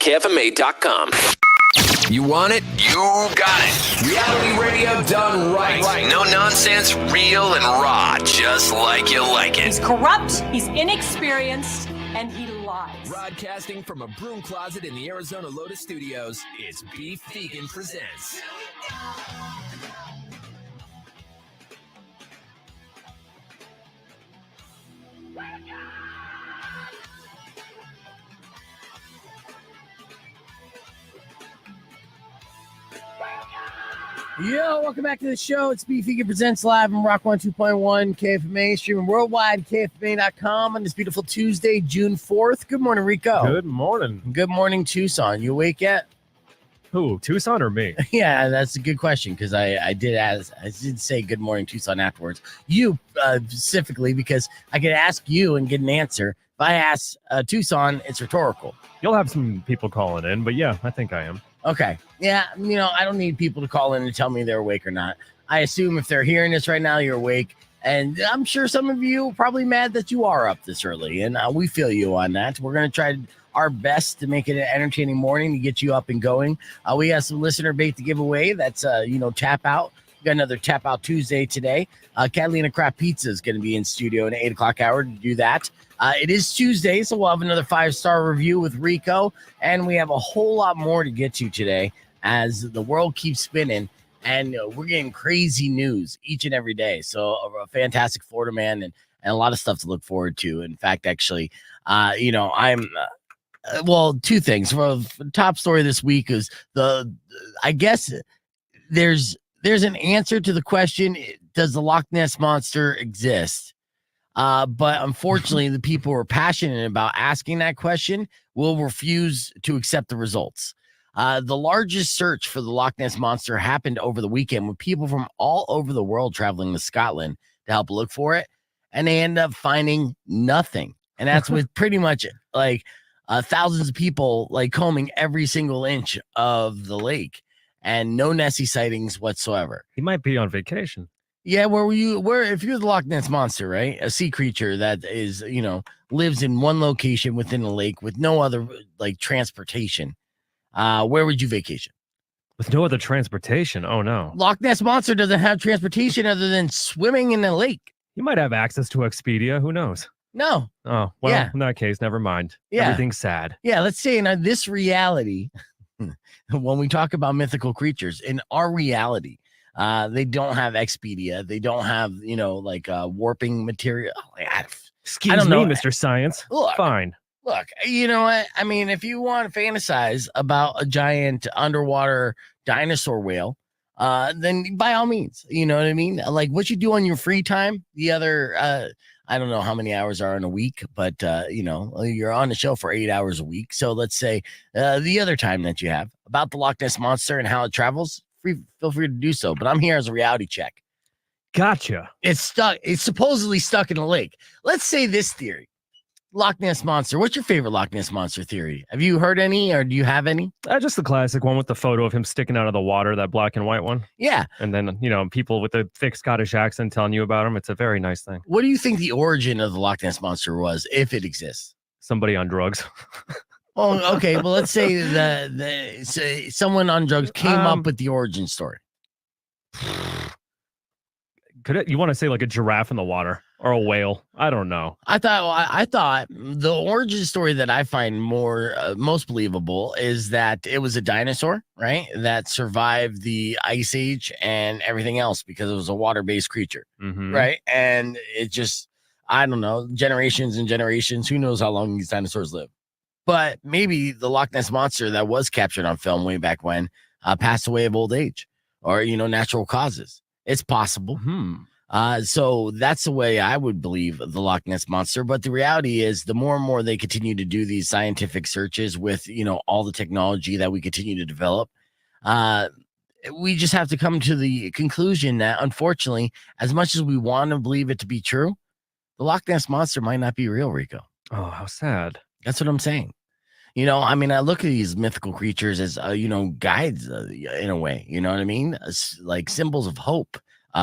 KFMA.com. You want it? You got it. Reality radio done right. No nonsense, real and raw, just like you like it. He's corrupt, he's inexperienced, and he lies. Broadcasting from a broom closet in the Arizona Lotus Studios, it's Beef Vegan Presents. Yo, welcome back to the show. It's Beef Vegan Presents live on Rock 102.1 KFMA, streaming worldwide, KFMA.com on this beautiful Tuesday, June 4th. Good morning, Rico. Good morning. Good morning, Tucson. You awake yet? Who, Tucson or me? Yeah, that's a good question because I did say good morning, Tucson afterwards. You specifically, because I could ask you and get an answer. If I ask Tucson, it's rhetorical. You'll have some people calling in, but yeah, I think I am. Okay. Yeah, I don't need people to call in and tell me they're awake or not. I assume if they're hearing this right now, you're awake. And I'm sure some of you are probably mad that you are up this early. And we feel you on that. We're going to try our best to make it an entertaining morning to get you up and going. We have some listener bait to give away. That's, Tap Out. We got another Tap Out Tuesday today. Catalina Craft Pizza is going to be in studio in the 8 o'clock hour to do that. It is Tuesday, so we'll have another 5-star review with Rico, and we have a whole lot more to get to today as the world keeps spinning, and we're getting crazy news each and every day. So a fantastic Florida man and a lot of stuff to look forward to. In fact, actually, two things. Well, the top story this week is I guess there's an answer to the question, does the Loch Ness Monster exist? But unfortunately, the people who are passionate about asking that question will refuse to accept the results. The largest search for the Loch Ness Monster happened over the weekend with people from all over the world traveling to Scotland to help look for it. And they end up finding nothing. And that's with pretty much like thousands of people like combing every single inch of the lake and no Nessie sightings whatsoever. He might be on vacation. Yeah, if you're the Loch Ness Monster, right? A sea creature that is, lives in one location within the lake with no other like transportation. Where would you vacation? With no other transportation? Oh no. Loch Ness Monster doesn't have transportation other than swimming in the lake. You might have access to Expedia. Who knows? No. Oh, well, yeah. In that case, never mind. Yeah. Everything's sad. Yeah, let's say in this reality, when we talk about mythical creatures, in our reality, they don't have Expedia. They don't have, warping material. Excuse me, Mr. Science. Look, fine. Look, you know what? I mean, if you want to fantasize about a giant underwater dinosaur whale, then by all means, you know what I mean? Like what you do on your free time, the other, I don't know how many hours are in a week, but, you're on the show for 8 hours a week. So let's say the other time that you have about the Loch Ness Monster and how it travels, feel free to do so. But I'm here as a reality check. Gotcha. It's stuck. It's supposedly stuck in a lake. Let's say this theory. Loch Ness Monster. What's your favorite Loch Ness Monster theory? Have you heard any or do you have any? Just the classic one with the photo of him sticking out of the water, that black and white one. Yeah. And then, people with the thick Scottish accent telling you about him. It's a very nice thing. What do you think the origin of the Loch Ness Monster was, if it exists? Somebody on drugs. Oh, okay. Well, let's say someone on drugs came up with the origin story. You want to say like a giraffe in the water or a whale? I don't know. I thought the origin story that I find most believable is that it was a dinosaur, right? That survived the ice age and everything else because it was a water-based creature, right? And it just, I don't know, generations and generations. Who knows how long these dinosaurs live? But maybe the Loch Ness Monster that was captured on film way back when passed away of old age or, natural causes. It's possible. So that's the way I would believe the Loch Ness Monster. But the reality is the more and more they continue to do these scientific searches with, all the technology that we continue to develop, we just have to come to the conclusion that, unfortunately, as much as we want to believe it to be true, the Loch Ness Monster might not be real, Rico. Oh, how sad. That's what I'm saying. I look at these mythical creatures as, guides in a way, you know what I mean? Like symbols of hope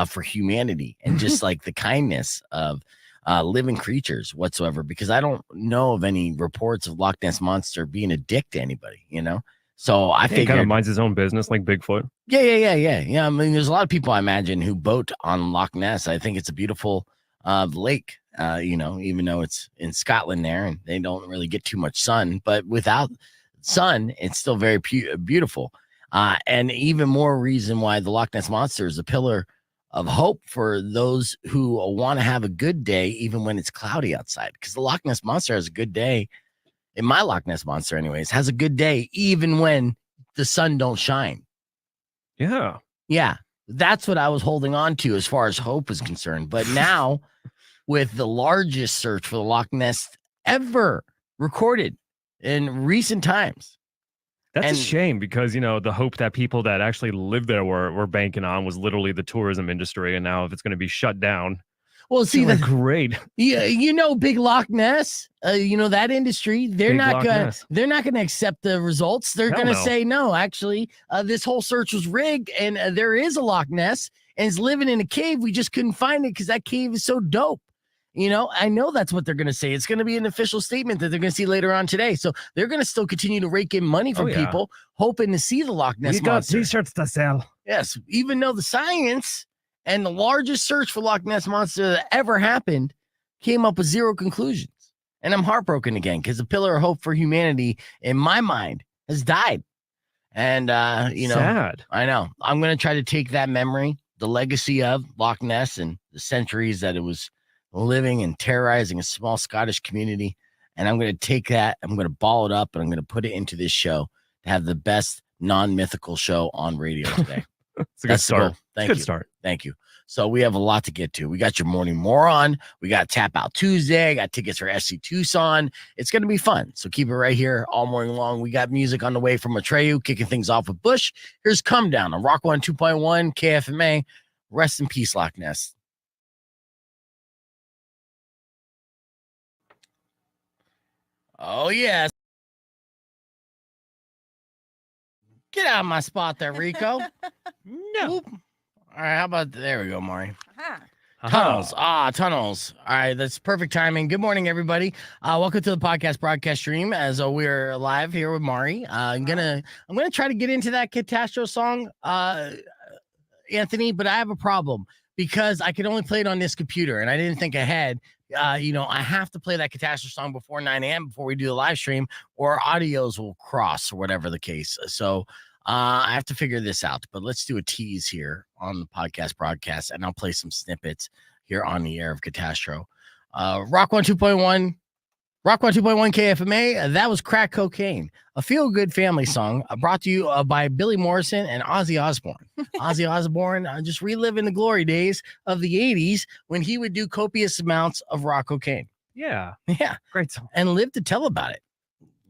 for humanity and just like the kindness of living creatures whatsoever, because I don't know of any reports of Loch Ness Monster being a dick to anybody, So I He kind figured, of minds his own business like Bigfoot. yeah. I mean, there's a lot of people I imagine who boat on Loch Ness. I think it's a beautiful lake, even though it's in Scotland there and they don't really get too much sun, but without sun, it's still very beautiful. And even more reason why the Loch Ness Monster is a pillar of hope for those who want to have a good day, even when it's cloudy outside, because the Loch Ness Monster has a good day. In my Loch Ness Monster, anyways, has a good day, even when the sun don't shine. Yeah. Yeah. That's what I was holding on to as far as hope is concerned. But now with the largest search for the Loch Ness ever recorded in recent times. That's a shame because, the hope that people that actually live there were banking on was literally the tourism industry. And now if it's going to be shut down. Well, see, that's great. Yeah, Big Loch Ness, that industry, they're not going to accept the results. They're going to say, no, actually, this whole search was rigged and there is a Loch Ness and it's living in a cave. We just couldn't find it because that cave is so dope. I know that's what they're going to say. It's going to be an official statement that they're going to see later on today. So they're going to still continue to rake in money from people, hoping to see the Loch Ness Monster. We got t-shirts to sell. Yes, even though the science and the largest search for Loch Ness Monster that ever happened came up with zero conclusions. And I'm heartbroken again because the pillar of hope for humanity, in my mind, has died. And, sad. I know. I'm going to try to take that memory, the legacy of Loch Ness and the centuries that it was living and terrorizing a small Scottish community. And I'm going to take that, I'm going to ball it up, and I'm going to put it into this show to have the best non-mythical show on radio today. It's a good start. Thank you. Thank you. So we have a lot to get to. We got your morning moron. We got Tap Out Tuesday. I got tickets for SC Tucson. It's going to be fun. So keep it right here all morning long. We got music on the way from Atreyu, kicking things off with Bush. Here's Come Down on Rock 1 2.1 KFMA. Rest in peace, Loch Ness. Oh, yes. Get out of my spot there, Rico. No. Oop. All right, how about, there we go, Mari. Uh-huh. Tunnels. Tunnels. All right, that's perfect timing. Good morning, everybody. Welcome to the podcast broadcast stream as we're live here with Mari. I'm gonna try to get into that Catastro song, Anthony, but I have a problem because I could only play it on this computer, and I didn't think ahead. I have to play that Catastrophe song before 9 a.m. before we do the live stream, or audios will cross or whatever the case. So I have to figure this out. But let's do a tease here on the podcast broadcast, and I'll play some snippets here on the air of Catastrophe. Rock 1 2.1. Rock 1 2.1 KFMA, that was Crack Cocaine, a feel-good family song brought to you by Billy Morrison and Ozzy Osbourne. Ozzy Osbourne just reliving the glory days of the 80s when he would do copious amounts of rock cocaine. Yeah. Great song. And live to tell about it.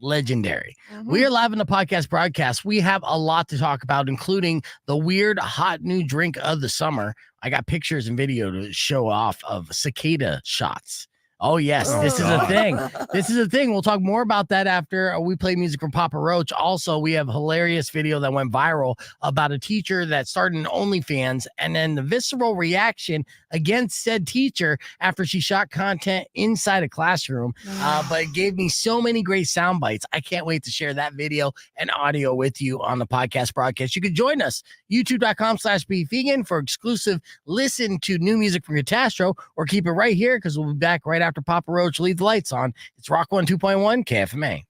Legendary. Mm-hmm. We are live in the podcast broadcast. We have a lot to talk about, including the weird hot new drink of the summer. I got pictures and video to show off of cicada shots. Oh, yes. This is a thing. This is a thing. We'll talk more about that after we play music from Papa Roach. Also, we have a hilarious video that went viral about a teacher that started an OnlyFans, and then the visceral reaction against said teacher after she shot content inside a classroom. But it gave me so many great sound bites. I can't wait to share that video and audio with you on the podcast broadcast. You can join us, youtube.com/bevegan for exclusive listen to new music from Catastro, or keep it right here because we'll be back right after Papa Roach leave the lights on. It's Rock 1 2.1 KFMA.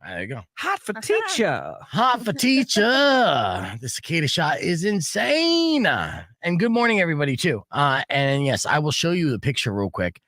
There you go. Hot for teacher. Hot for teacher. The cicada shot is insane. And good morning, everybody, too. And yes, I will show you the picture real quick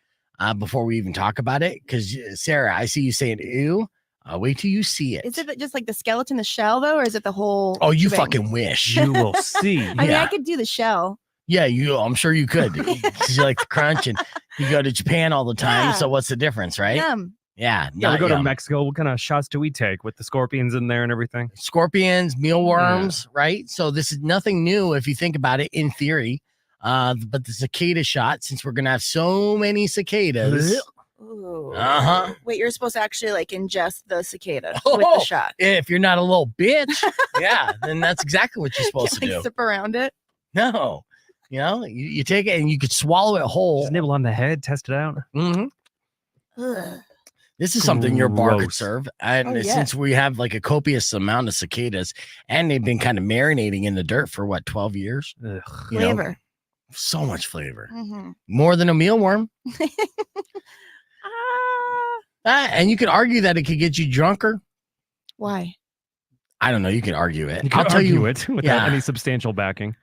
before we even talk about it. Because, Sarah, I see you saying, ew. Wait till you see it. Is it just like the skeleton, the shell, though? Or is it the whole? Oh, you shebang? fucking wish. You will see. I mean, I could do the shell. Yeah, I'm sure you could. Because you like to crunch and you go to Japan all the time. Yeah. So what's the difference, right? Yum. Yeah. We go to Mexico. What kind of shots do we take with the scorpions in there and everything? Scorpions, mealworms, right? So this is nothing new if you think about it in theory. But the cicada shot, since we're going to have so many cicadas. Ooh. Uh-huh. Wait, you're supposed to actually like ingest the cicada with the shot. If you're not a little bitch, yeah, then that's exactly what you're supposed to do. Sip around it. No. You know, you take it and you could swallow it whole. Just nibble on the head, test it out. Mhm. Ugh. This is something your bar could Gross. serve. And Oh, yeah. since we have like a copious amount of cicadas and they've been kind of marinating in the dirt for what, 12 years? Ugh. You know, Flavor. so much flavor. Mhm. More than a mealworm. Ah, And you could argue that it could get you drunker. why? I don't know. You could argue it. You can I'll tell argue you. it without yeah. any substantial backing.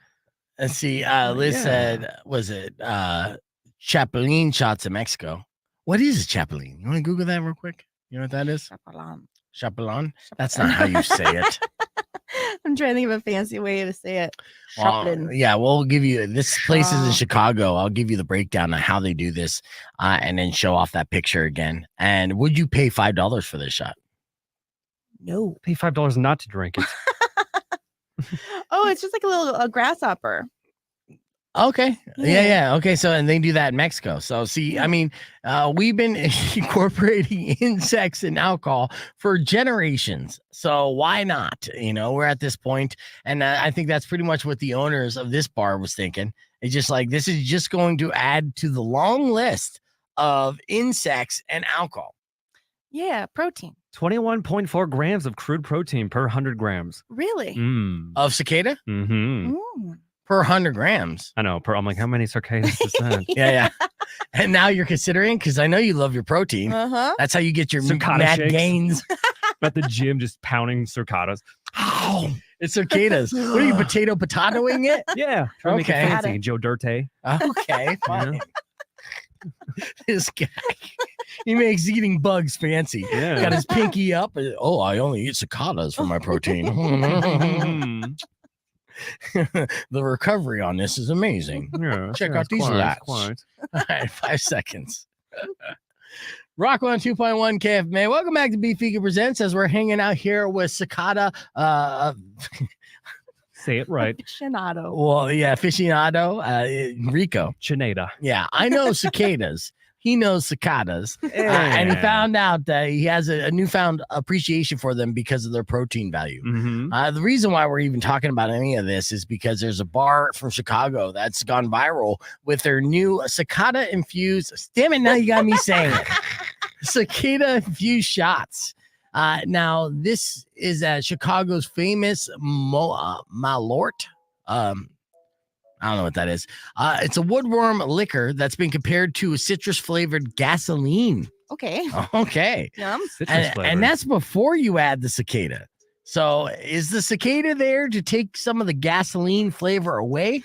Let's see. Liz Yeah. said, was it Chapulin shots in Mexico? What is a Chapulin? You want to Google that real quick? You know what that is? Chapalan. Chapulin? That's not how you say it. I'm trying to think of a fancy way to say it. Well, Chaplin. yeah, we'll give you this place is in Cha- Chicago. I'll give you the breakdown on how they do this and then show off that picture again. And would you pay $5 for this shot? No. Pay $5 not to drink it. Oh, it's just like a grasshopper. Okay. Yeah. Yeah. Okay. So, and they do that in Mexico. So, see, I mean, we've been incorporating insects and alcohol for generations. So, why not? You know, we're at this point, and I think that's pretty much what the owners of this bar was thinking. It's just like this is just going to add to the long list of insects and alcohol. Yeah, protein. 21.4 grams of crude protein per 100 grams. Really? Mm. Of cicada Mm-hmm. Mm. per 100 grams. I know. I'm like, how many cicadas is that? Yeah. And now you're considering, because I know you love your protein. Uh-huh. That's how you get your Cicada mad shakes. gains. At the gym, just pounding cicadas. It's cicadas. What are you, potatoing it? Yeah. Trying to make it Okay. fancy. Joe Dirte. Okay, fine. This guy, he makes eating bugs fancy. Yeah. Got his pinky up. Oh, I only eat cicadas for my protein. Mm. The recovery on this is amazing. Yeah, Check yeah, out these quite, lats. quite. All right, 5 seconds. Rock 102.1 KFMA. Welcome back to Beef Vegan Presents as we're hanging out here with Cicada. Say it right. Aficionado. Well, yeah, aficionado, Rico. Chineda. Yeah, I know cicadas. He knows cicadas. And he found out that he has a newfound appreciation for them because of their protein value. Mm-hmm. The reason why we're even talking about any of this is because there's a bar from Chicago that's gone viral with their new cicada infused. Damn it, now you got me saying it. Cicada infused shots. Now, this is at Chicago's famous Malort. I don't know what that is. It's a woodworm liquor that's been compared to a citrus flavored gasoline. Okay. Okay. Yum. And that's before you add the cicada. So is the cicada there to take some of the gasoline flavor away?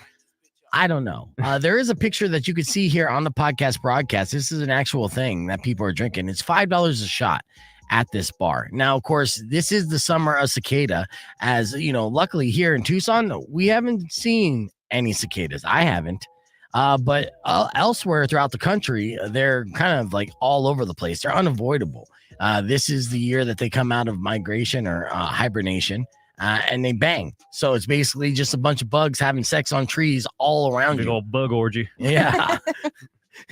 I don't know. There is a picture that you could see here on the podcast broadcast. This is an actual thing that people are drinking. It's $5 a shot at this bar. Now, of course, this is the summer of cicada. As you know, luckily here in Tucson, we haven't seen any cicadas. I haven't. But elsewhere throughout the country, they're kind of like all over the place. They're unavoidable. This is the year that they come out of migration or hibernation. And they bang. So it's basically just a bunch of bugs having sex on trees all around Big you. old bug orgy. Yeah.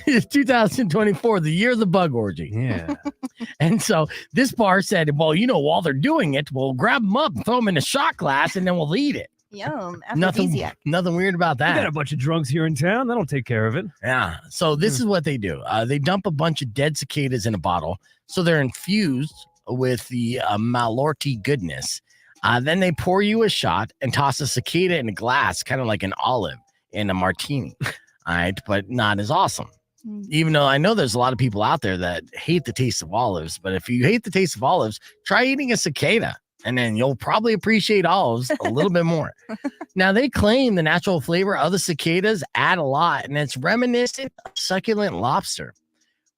It's 2024, the year of the bug orgy. Yeah. And so this bar said, well, you know, while they're doing it, we'll grab them up and throw them in a shot glass and then we'll eat it. Yum. Nothing Aphrodisiac. weird about We got that. a bunch of drunks here in town. That'll take care of it. Yeah. So this is what they do. They dump a bunch of dead cicadas in a bottle. So they're infused with the Malorti goodness. Then they pour you a shot and toss a cicada in a glass, kind of like an olive in a martini. All right. But not as awesome. Even though I know there's a lot of people out there that hate the taste of olives. But if you hate the taste of olives, try eating a cicada. And then you'll probably appreciate olives a little bit more. Now, they claim the natural flavor of the cicadas add a lot, and it's reminiscent of succulent lobster,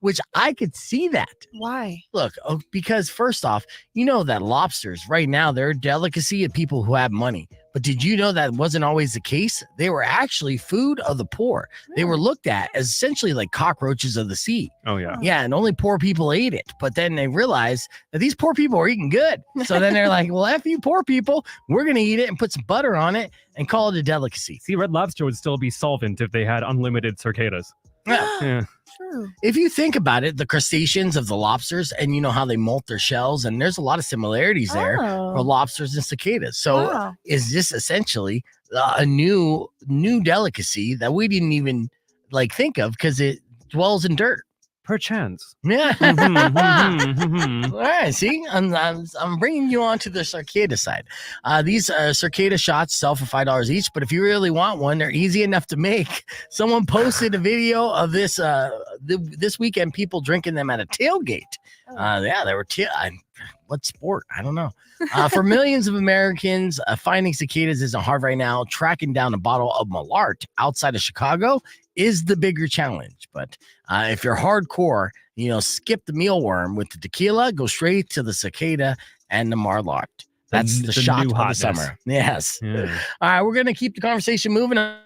which I could see that. Why? Look, because first off, you know that lobsters right now, they're a delicacy of people who have money. But did you know that wasn't always the case? They were actually food of the poor. They were looked at as essentially like cockroaches of the sea. Oh, yeah. Yeah, and only poor people ate it. But then they realized that these poor people are eating good. So then they're like, well, F you poor people, we're going to eat it and put some butter on it and call it a delicacy. See, Red Lobster would still be solvent if they had unlimited cicadas. Yeah. True. If you think about it, the crustaceans of the lobsters, and you know how they molt their shells, and there's a lot of similarities there for Oh. lobsters and cicadas. So Wow. is this essentially a new delicacy that we didn't even like think of because it dwells in dirt. Perchance. Yeah. Mhm. All right. See, I'm bringing you on to the Cicada side. These Cicada shots sell for $5 each, but if you really want one, they're easy enough to make. Someone posted a video of this this weekend, people drinking them at a tailgate. Yeah, they were. What sport? I don't know. For millions of Americans, finding cicadas isn't hard right now. Tracking down a bottle of Malart outside of Chicago is the bigger challenge. But if you're hardcore, skip the mealworm with the tequila, go straight to the cicada and the Malart. That's the shot new of hotness. the summer. Yes. Yeah. All right, we're going to keep the conversation moving on.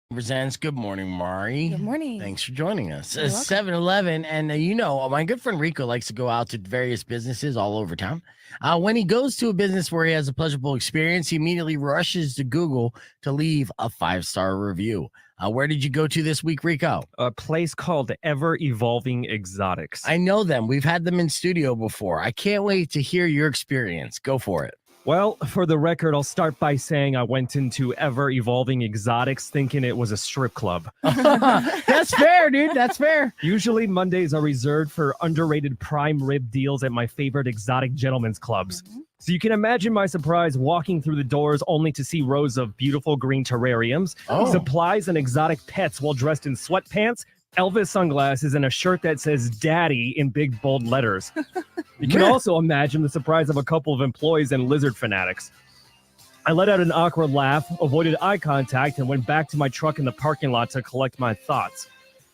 Presents Good Morning, Mari. Good morning. Thanks for joining us. You're welcome. 7-Eleven, and my good friend Rico likes to go out to various businesses all over town. When he goes to a business where he has a pleasurable experience, he immediately rushes to Google to leave a 5-star review. Where did you go to this week, Rico? A place called Ever Evolving Exotics. I know them. We've had them in studio before. I can't wait to hear your experience. Go for it. Well, for the record, I'll start by saying I went into Ever Evolving Exotics thinking it was a strip club. That's fair, dude. That's fair. Usually Mondays are reserved for underrated prime rib deals at my favorite exotic gentlemen's clubs. So you can imagine my surprise walking through the doors only to see rows of beautiful green terrariums, supplies, and exotic pets while dressed in sweatpants, Elvis sunglasses, and a shirt that says Daddy in big bold letters. You can also imagine the surprise of a couple of employees and lizard fanatics. I let out an awkward laugh, avoided eye contact, and went back to my truck in the parking lot to collect my thoughts.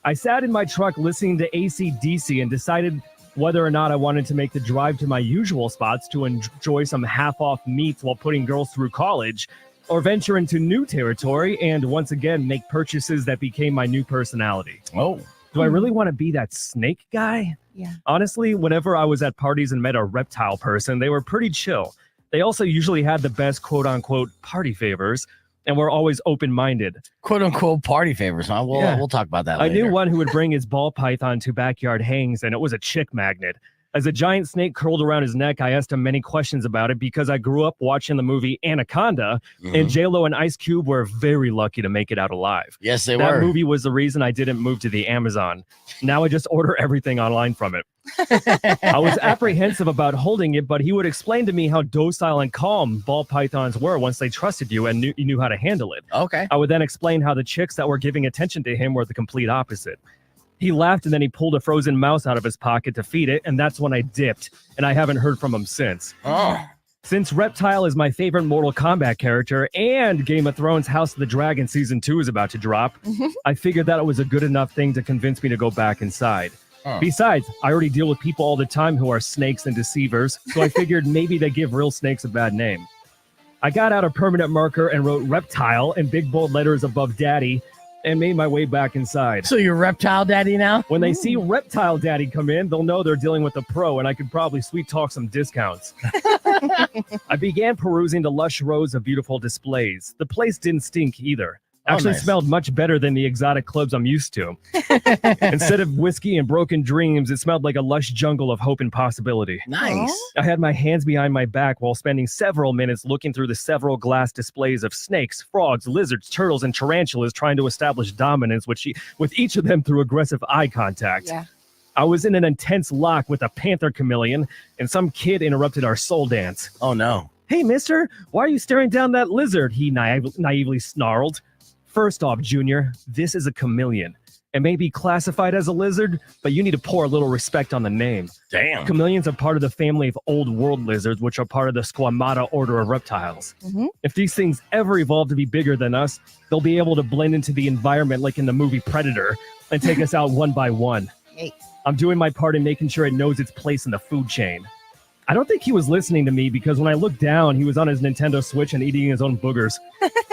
I sat in my truck listening to AC/DC and decided whether or not I wanted to make the drive to my usual spots to enjoy some half-off meats while putting girls through college, or venture into new territory and once again make purchases that became my new personality. Oh. Do I really want to be that snake guy? Yeah. Honestly, whenever I was at parties and met a reptile person, they were pretty chill. They also usually had the best quote-unquote party favors and were always open-minded. Quote-unquote party favors, huh? We'll talk about that later. I knew one who would bring his ball python to backyard hangs, and it was a chick magnet. As a giant snake curled around his neck, I asked him many questions about it because I grew up watching the movie Anaconda, and J-Lo and Ice Cube were very lucky to make it out alive. Yes, they were. That movie was the reason I didn't move to the Amazon. Now I just order everything online from it. I was apprehensive about holding it, but he would explain to me how docile and calm ball pythons were once they trusted you and you knew how to handle it. Okay. I would then explain how the chicks that were giving attention to him were the complete opposite. He laughed, and then he pulled a frozen mouse out of his pocket to feed it, and that's when I dipped, and I haven't heard from him since. Oh. Since Reptile is my favorite Mortal Kombat character and Game of Thrones House of the Dragon Season 2 is about to drop, I figured that it was a good enough thing to convince me to go back inside. Besides, I already deal with people all the time who are snakes and deceivers, so I figured maybe they give real snakes a bad name. I got out a permanent marker and wrote Reptile in big bold letters above Daddy and made my way back inside. So you're Reptile Daddy now? When they see Reptile Daddy come in, they'll know they're dealing with a pro, and I could probably sweet talk some discounts. I began perusing the lush rows of beautiful displays. The place didn't stink either. Actually smelled much better than the exotic clubs I'm used to. Instead of whiskey and broken dreams, it smelled like a lush jungle of hope and possibility. Nice. I had my hands behind my back while spending several minutes looking through the several glass displays of snakes, frogs, lizards, turtles, and tarantulas, trying to establish dominance with each of them through aggressive eye contact. Yeah. I was in an intense lock with a panther chameleon, and some kid interrupted our soul dance. Oh, no. Hey, mister, why are you staring down that lizard? He naively snarled. First off, Junior, this is a chameleon. It may be classified as a lizard, but you need to pour a little respect on the name. Damn. Chameleons are part of the family of old world lizards, which are part of the Squamata order of reptiles. If these things ever evolve to be bigger than us, they'll be able to blend into the environment like in the movie Predator and take us out one by one. Yikes. I'm doing my part in making sure it knows its place in the food chain. I don't think he was listening to me because when I looked down, he was on his Nintendo Switch and eating his own boogers.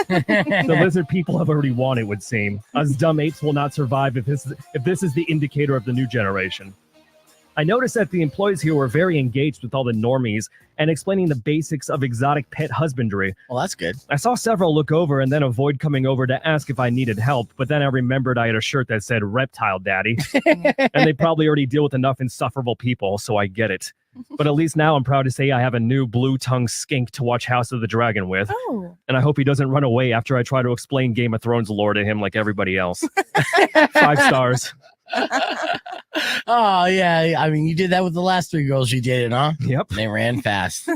The lizard people have already won, it would seem. Us dumb apes will not survive if this is the indicator of the new generation. I noticed that the employees here were very engaged with all the normies and explaining the basics of exotic pet husbandry. Well, that's good. I saw several look over and then avoid coming over to ask if I needed help, but then I remembered I had a shirt that said Reptile Daddy, and they probably already deal with enough insufferable people, so I get it. But at least now I'm proud to say I have a new blue-tongued skink to watch House of the Dragon with. Oh. And I hope he doesn't run away after I try to explain Game of Thrones lore to him like everybody else. 5 stars. Oh, yeah. I mean, you did that with the last 3 girls you dated, huh? Yep. They ran fast.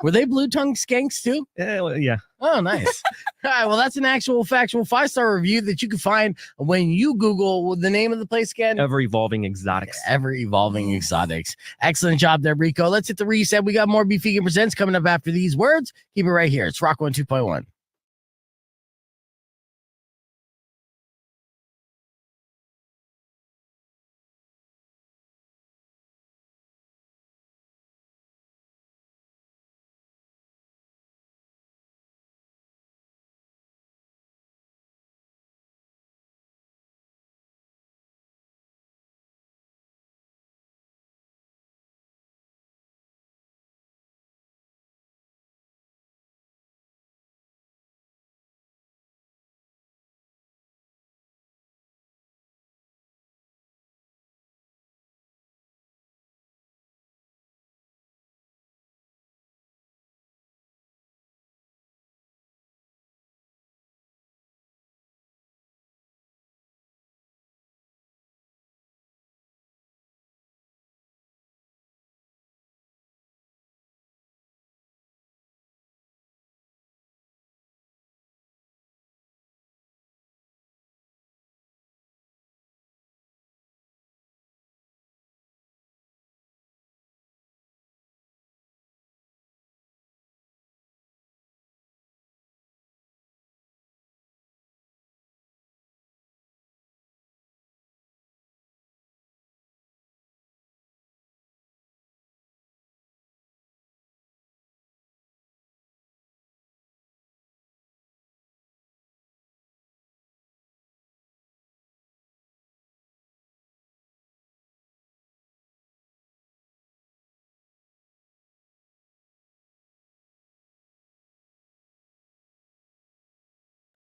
Were they blue-tongued skanks too? Yeah. Oh, nice. All right, well, that's an actual factual 5-star review that you can find when you Google the name of the place again. Ever Evolving Exotics. Ever Evolving Exotics. Excellent job there, Rico. Let's hit the reset. We got more Beef Vegan Presents coming up after these words. Keep it right here. It's Rock 102.1.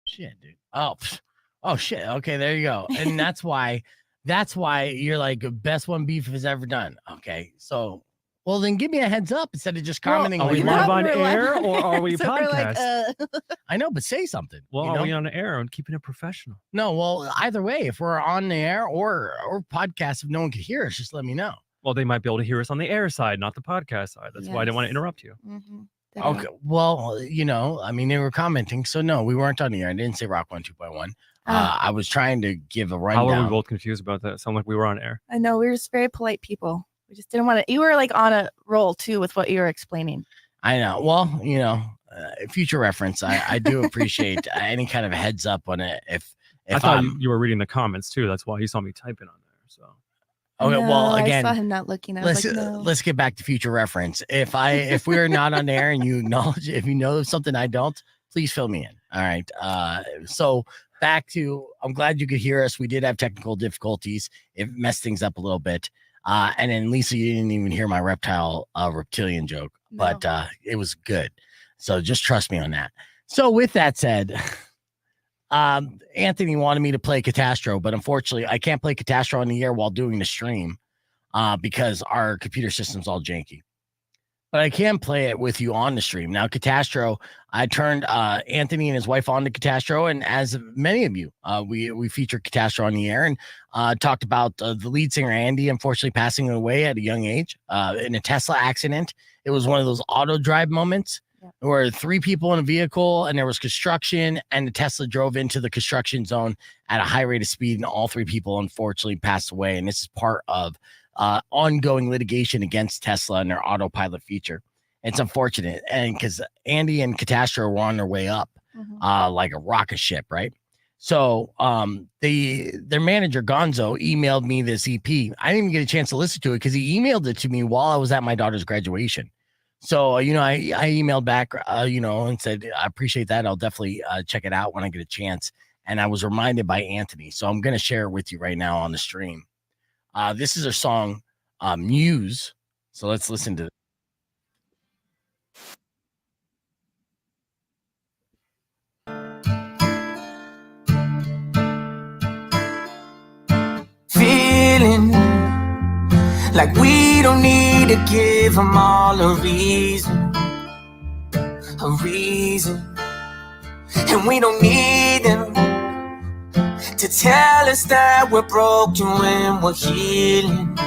Shit, dude. Oh, shit. Okay, there you go. And that's why you're like best one beef has ever done. Okay, so well then give me a heads up instead of just commenting. Are we live on air or are we So we're like, podcast? I know, but say something. Well, you are know? we on air and keeping it professional? No, well, either way, if we're on the air or podcast, if no one could hear us, just let me know. Well, they might be able to hear us on the air side, not the podcast side. That's why I didn't want to interrupt you. Okay, well, you know, I mean, they were commenting, so no, we weren't on the air. I didn't say Rock 102.1. I was trying to give a rundown. How are we both confused about that? Sound like we were on air. I know, we're just very polite people. We just didn't want to. You were like on a roll too with what you were explaining. I know. Well, future reference. I do appreciate any kind of heads up on it. If I thought you were reading the comments too. That's why he saw me typing on there. So. Okay, well, again, I saw him not looking. I was like, no. Let's get back to future reference. If we are not on air and you acknowledge, if you know something I don't, please fill me in. All right. So back to, I'm glad you could hear us. We did have technical difficulties. It messed things up a little bit. And then Lisa, you didn't even hear my reptilian joke, but it was good. So just trust me on that. So with that said, Anthony wanted me to play Catastro, but unfortunately I can't play Catastro on the air while doing the stream because our computer system's all janky. But I can play it with you on the stream. Now, Catastro, I turned Anthony and his wife on to Catastro, and as many of you, we featured Catastro on the air and talked about the lead singer, Andy, unfortunately passing away at a young age in a Tesla accident. It was one of those auto drive moments where 3 people in a vehicle and there was construction, and the Tesla drove into the construction zone at a high rate of speed, and all 3 people unfortunately passed away. And this is part of ongoing litigation against Tesla and their autopilot feature. It's unfortunate, and because Andy and Catastro were on their way up like a rocket ship, right? So their manager Gonzo emailed me this EP. I didn't even get a chance to listen to it because he emailed it to me while I was at my daughter's graduation. So I emailed back and said I appreciate that. I'll definitely check it out when I get a chance. And I was reminded by Anthony, so I'm gonna share it with you right now on the stream. This is her song, Muse. So let's listen to it. Feeling like we don't need to give them all a reason. And we don't need them to tell us that we're broken when we're healing.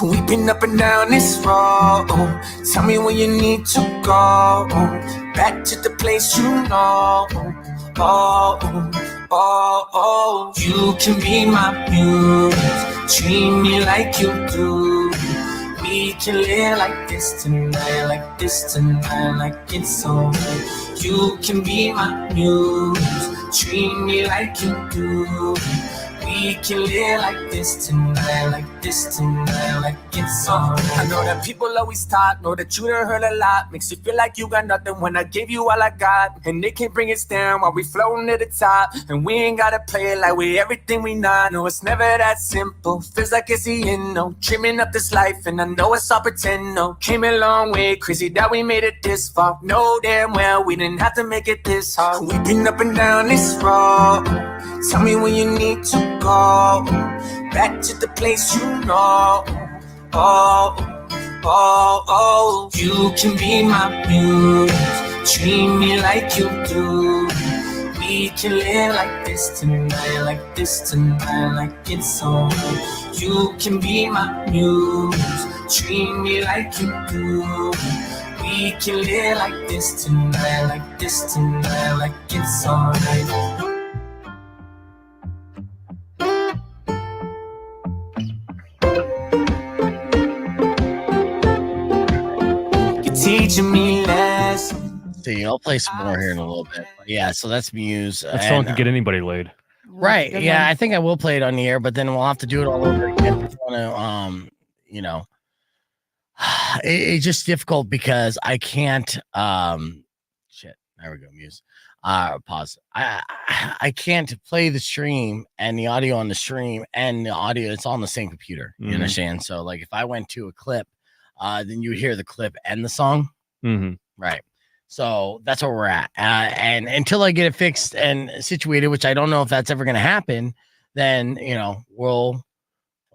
We've been up and down this road. Tell me where you need to go. Back to the place you know. You can be my muse. Treat me like you do. We can live like this tonight, like it's alright. You can be my muse, treat me like you do. We can live like this tonight, like it's alright. I know that people always talk, know that you done heard a lot. Makes you feel like you got nothing when I gave you all I got. And they can't bring us down while we floating to the top. And we ain't gotta play it like we everything we not. No, it's never that simple, feels like it's the end, no. Dreaming up this life and I know it's all pretend, no. Came a long way, crazy that we made it this far. Know damn well we didn't have to make it this hard. We've been up and down this road. Tell me where you need to go. Back to the place you know. You can be my muse. Treat me like you do. We can live like this tonight, like it's alright. You can be my muse. Treat me like you do. We can live like this tonight, like it's alright. Teaching me lessons. See, I'll play some more here in a little bit. But yeah, so that's Muse. That song can get anybody laid. Right. Yeah, I think I will play it on the air, but then we'll have to do it all over again. It's just difficult because I can't shit. There we go, Muse. Pause. I can't play the stream and the audio on the stream and the audio, it's all on the same computer. You understand? So like if I went to a clip, then you would hear the clip and the song. Right. So that's where we're at. And until I get it fixed and situated, which I don't know if that's ever going to happen, then,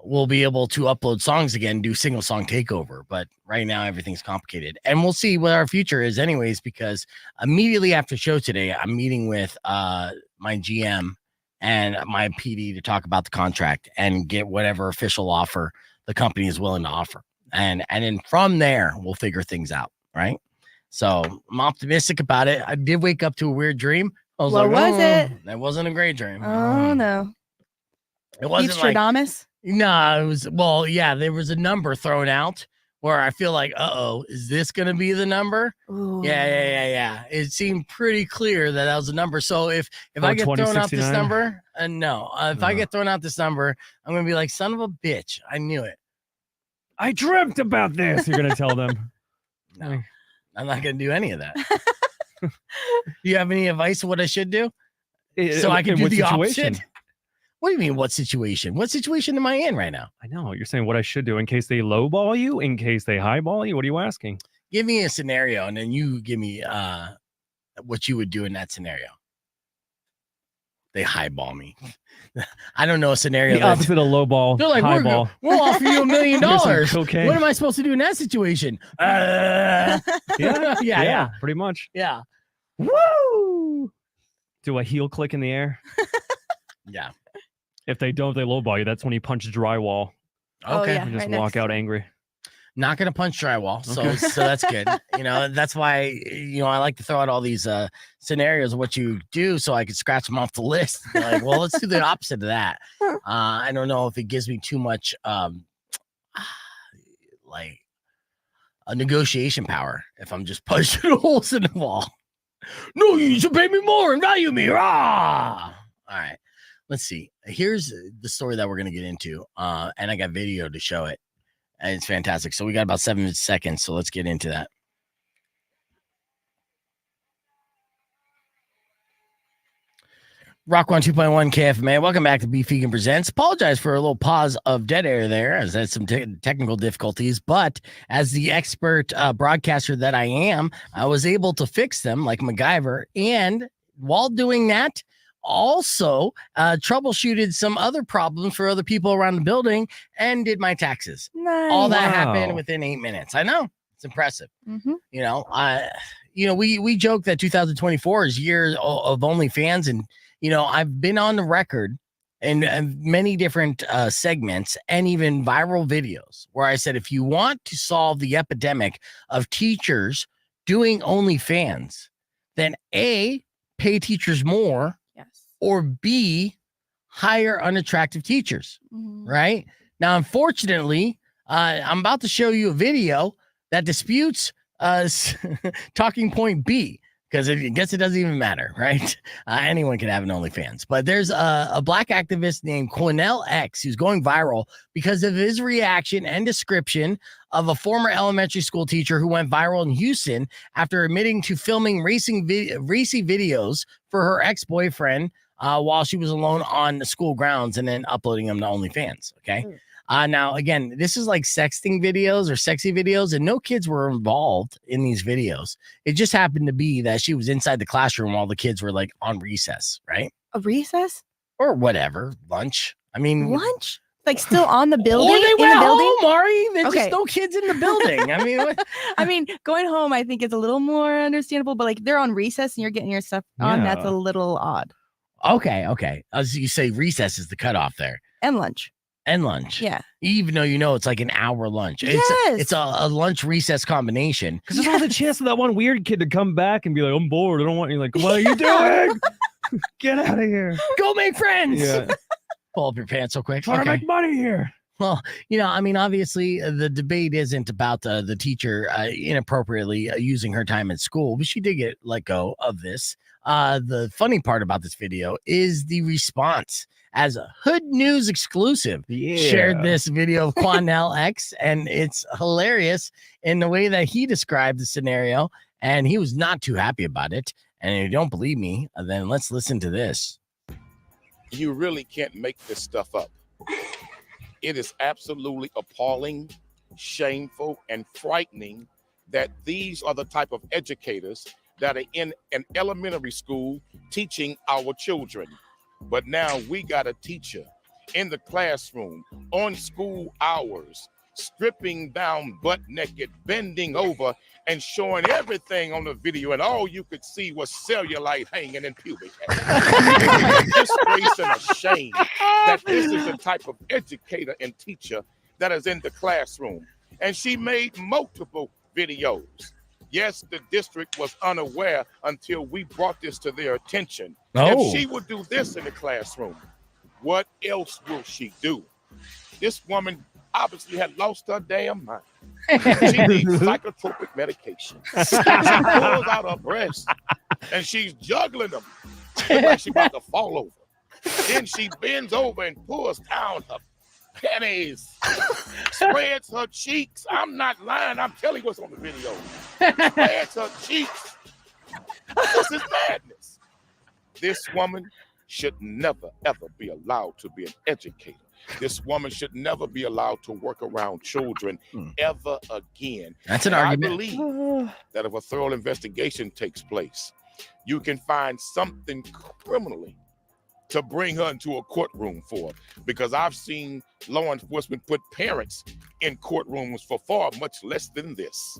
we'll be able to upload songs again, do single song takeover. But right now everything's complicated, and we'll see what our future is anyways, because immediately after show today, I'm meeting with my GM and my PD to talk about the contract and get whatever official offer the company is willing to offer. And then from there, we'll figure things out. Right. So I'm optimistic about it. I did wake up to a weird dream. I was What was it? That wasn't a great dream. Oh, no. It wasn't like Stradamus? no, it was there was a number thrown out where I feel like, is this gonna be the number? Yeah. It seemed pretty clear that was a number. So if I get thrown out this number, if I get thrown out this number, I'm gonna be like, son of a bitch, I knew it. I dreamt about this. You're gonna tell them. No, I'm not gonna do any of that. Do you have any advice of what I should do? So I can do the opposite? What do you mean, what situation? What situation am I in right now? I know. You're saying what I should do in case they lowball you, in case they highball you. What are you asking? Give me a scenario, and then you give me what you would do in that scenario. They highball me. I don't know a scenario. The opposite of lowball. They're like, highball. we'll offer you $1 million. What What am I supposed to do in that situation? Yeah, yeah, pretty much. yeah. Woo! Do a heel click in the air. Yeah. If they don't, they lowball you. That's when you punch drywall. Okay. Yeah, And just right walk out angry. Not gonna punch drywall, so that's good. That's why I like to throw out all these scenarios of what you do, so I could scratch them off the list. Like, well, let's do the opposite of that. I don't know if it gives me too much like a negotiation power if I'm just punching holes in the wall. No, you should pay me more and value me. Rah! All right, let's see. Here's the story that we're gonna get into, and I got video to show it. And it's fantastic. So we got about 7 seconds. So let's get into that. Rock 1 2.1 KFMA. Welcome back to Beef Vegan Presents. Apologize for a little pause of dead air there, as that's some technical difficulties. But as the expert broadcaster that I am, I was able to fix them like MacGyver. And while doing that, also troubleshooted some other problems for other people around the building and did my taxes. Nice. All that happened within 8 minutes. I know, it's impressive. Mm-hmm. We joke that 2024 is year of OnlyFans, and I've been on the record in many different segments and even viral videos where I said, if you want to solve the epidemic of teachers doing OnlyFans, then A, pay teachers more, or B, hire unattractive teachers, right? Now, unfortunately, I'm about to show you a video that disputes talking point B, because I guess it doesn't even matter, right? Anyone can have an OnlyFans. But there's a black activist named Cornell X who's going viral because of his reaction and description of a former elementary school teacher who went viral in Houston after admitting to filming Racy videos for her ex-boyfriend while she was alone on the school grounds and then uploading them to OnlyFans. Okay. Now, again, this is like sexting videos or sexy videos, and no kids were involved in these videos. It just happened to be that she was inside the classroom while the kids were like on recess, right? A recess? Or whatever. Lunch. I mean, lunch? Like still on the building? Or they went in the building? home, Mari. There's just no kids in the building. I mean, I mean, going home, I think is a little more understandable, but like they're on recess and you're getting your stuff on. That's a little odd. Okay. As you say, recess is the cutoff there. And lunch. Yeah. Even though it's like an hour lunch. Yes. It's a lunch recess combination. Because there's all the chance for that one weird kid to come back and be like, I'm bored. I don't want you. Like, what are you doing? Get out of here. Go make friends. Yeah. Pull up your pants real quick. Trying to make money here. Well, obviously the debate isn't about the teacher inappropriately using her time at school, but she did get let go of this. The funny part about this video is the response. As a Hood News exclusive, shared this video of Quanell X, and it's hilarious in the way that he described the scenario, and he was not too happy about it. And if you don't believe me, then let's listen to this. You really can't make this stuff up. It is absolutely appalling, shameful, and frightening that these are the type of educators that are in an elementary school teaching our children. But now we got a teacher in the classroom on school hours, stripping down butt naked, bending over and showing everything on the video. And all you could see was cellulite hanging in pubic hair. Disgrace and a shame that this is the type of educator and teacher that is in the classroom. And she made multiple videos. Yes, the district was unaware until we brought this to their attention. If she would do this in the classroom, What else will she do? This woman obviously had lost her damn mind. She needs psychotropic medication. She pulls out her breast and she's juggling them. Look like she's about to fall over. Then she bends over and pulls down her panties, spreads her cheeks. I'm not lying. I'm telling you what's on the video. Spreads her cheeks. This is madness. This woman should never, ever be allowed to be an educator. This woman should never be allowed to work around children ever again. That's an and argument. I believe that if a thorough investigation takes place, you can find something criminally to bring her into a courtroom for, because I've seen law enforcement put parents in courtrooms for far much less than this.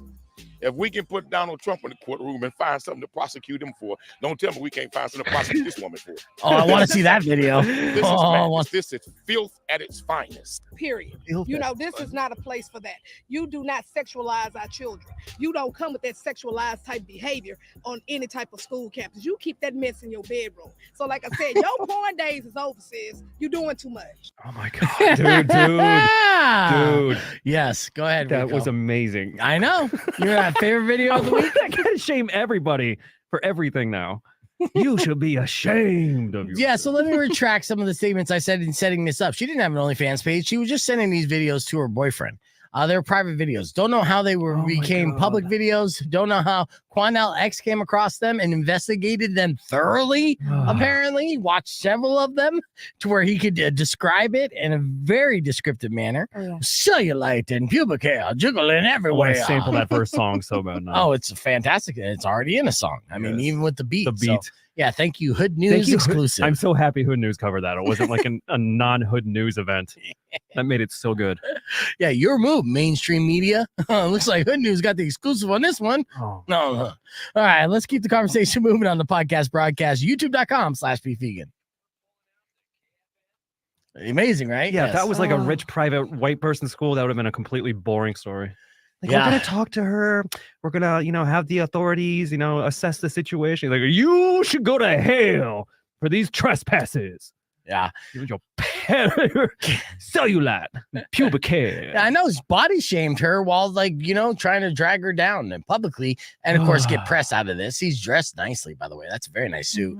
If we can put Donald Trump in the courtroom and find something to prosecute him for, don't tell me we can't find something to prosecute this woman for. Oh, I want to see that video. This is madness. This is filth at its finest. Period. You know, this is not a place for that. You do not sexualize our children. You don't come with that sexualized type behavior on any type of school campus. You keep that mess in your bedroom. So like I said, your porn days is over, sis. You're doing too much. Oh my God, dude. Yes, go ahead. That Rico. was amazing. I know. Your favorite video of the week? I gotta shame everybody for everything now. You should be ashamed of you. Yeah, so let me retract some of the statements I said in setting this up. She didn't have an OnlyFans page. She was just sending these videos to her boyfriend. They were private videos. Don't know how they became public videos. Don't know how Quanell X came across them and investigated them thoroughly. Apparently, watched several of them to where he could describe it in a very descriptive manner. Cellulite and pubic hair jiggling everywhere. I want to sample that first song so bad now. Oh, it's fantastic. It's already in a song. I mean, even with the beat. The beat. So, yeah, thank you, Hood News exclusive. I'm so happy Hood News covered that. It wasn't like a non-Hood News event. That made it so good. Yeah, your move, mainstream media. Looks like Hood News got the exclusive on this one. Oh. No. All right, let's keep the conversation moving on the podcast broadcast. YouTube.com/beefvegan. Amazing, right? Yeah, if that was like a rich private white person school, that would have been a completely boring story. Like, Yeah. we're gonna talk to her. We're gonna, have the authorities, assess the situation. Like, you should go to hell for these trespasses. Yeah. Your cellulite, pubic hair. Yeah, I know he's body shamed her while trying to drag her down and publicly, and of course get press out of this. He's dressed nicely, by the way. That's a very nice suit.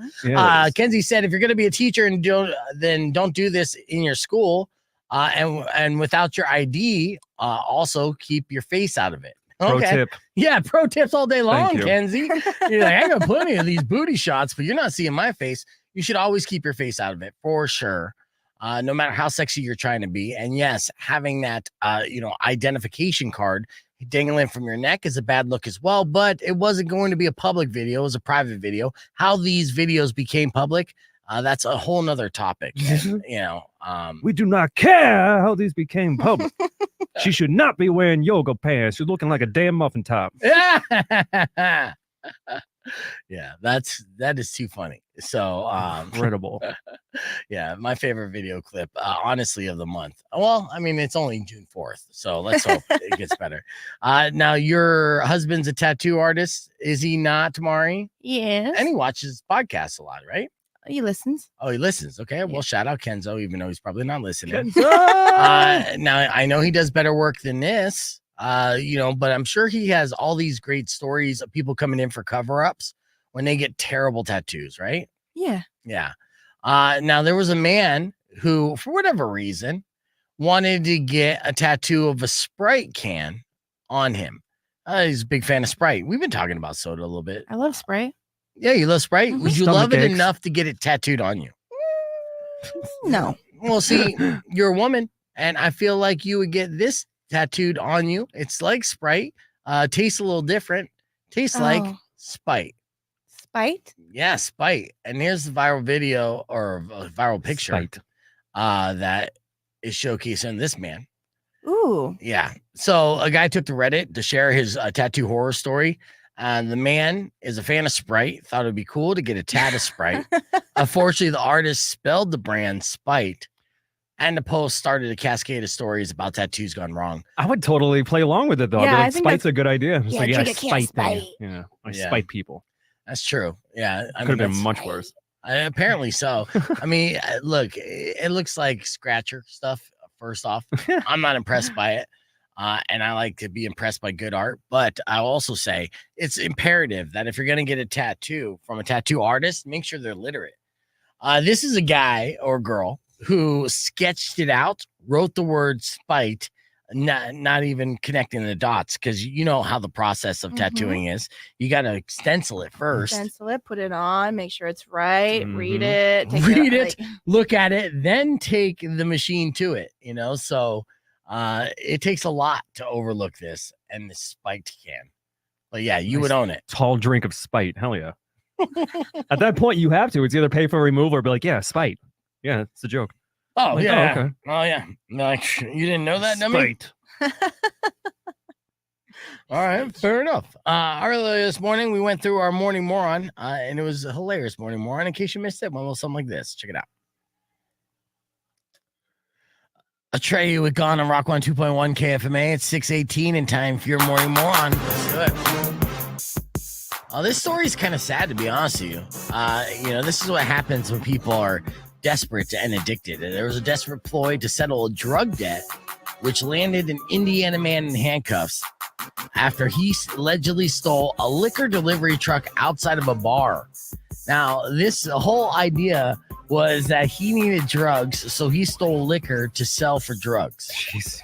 Kenzie said, if you're gonna be a teacher and don't do this in your school, and without your ID, also keep your face out of it. Pro tip. Yeah, pro tips all day long, Thank you. Kenzie. You're like, I got plenty of these booty shots, but you're not seeing my face. You should always keep your face out of it for sure. No matter how sexy you're trying to be. And yes, having that identification card dangling from your neck is a bad look as well, but it wasn't going to be a public video, it was a private video. How these videos became public, that's a whole nother topic. And, we do not care how these became public. She should not be wearing yoga pants. She's looking like a damn muffin top. Yeah, that is too funny. So incredible. Yeah, my favorite video clip, honestly, of the month. Well, I mean, it's only June 4th, so let's hope it gets better. Now, your husband's a tattoo artist, is he not, Mari? Yes. And he watches podcasts a lot, right? He listens. Oh, he listens. Okay, Yeah. well, shout out Kenzo, even though he's probably not listening. Kenzo! Now, I know he does better work than this. But I'm sure he has all these great stories of people coming in for cover-ups when they get terrible tattoos, right? Yeah. Yeah. Now there was a man who, for whatever reason, wanted to get a tattoo of a Sprite can on him. He's a big fan of Sprite. We've been talking about soda a little bit. I love Sprite. Yeah, you love Sprite? Would you Stomach love it aches. enough to get it tattooed on you? No. Well, see, you're a woman, and I feel like you would get this tattooed on you. It's like Sprite. Tastes a little different. Tastes like Spite. Spite? Yeah, Spite. And here's the viral video or viral picture Spite. that is showcasing this man. Ooh. Yeah. So a guy took to Reddit to share his tattoo horror story. The man is a fan of Sprite, thought it'd be cool to get a tat of Sprite. Unfortunately, the artist spelled the brand Spite, and the post started a cascade of stories about tattoos gone wrong. I would totally play along with it though. Yeah, I I'd be like, think Spite's a good idea. It's Yeah, like, drink I a can of spite things. Spite. Yeah, I Yeah. spite people. That's true. Yeah. Could have been much worse. Apparently so. I mean, look, it looks like scratcher stuff. First off, I'm not impressed by it. And I like to be impressed by good art. But I'll also say it's imperative that if you're going to get a tattoo from a tattoo artist, make sure they're literate. This is a guy or girl who sketched it out, wrote the word spite, not even connecting the dots, because you know how the process of tattooing is. You got to stencil it first. Stencil it, put it on, make sure it's right, read Mm-hmm. it, Read it, look at it, then take the machine to it, you know? So it takes a lot to overlook this, and the spite can. But yeah, you would own it. Tall drink of spite. Hell yeah. At that point, you have to. It's either pay for removal or be like, yeah, spite. Yeah, it's a joke. Oh, Like, yeah. oh, okay. Oh, yeah. Like, you didn't know that, dummy? Spite. All right, fair enough. Earlier this morning, we went through our morning moron, and it was a hilarious morning moron. In case you missed it, one was something like this. Check it out. A tray with Gone on Rock 1 2.1 KFMA. It's 6:18 and time for your morning moron. Let's do it. This story is kind of sad, to be honest with you. This is what happens when people are desperate and addicted. There was a desperate ploy to settle a drug debt, which landed an Indiana man in handcuffs after he allegedly stole a liquor delivery truck outside of a bar. Now, this whole idea was that he needed drugs, so he stole liquor to sell for drugs. Jeez.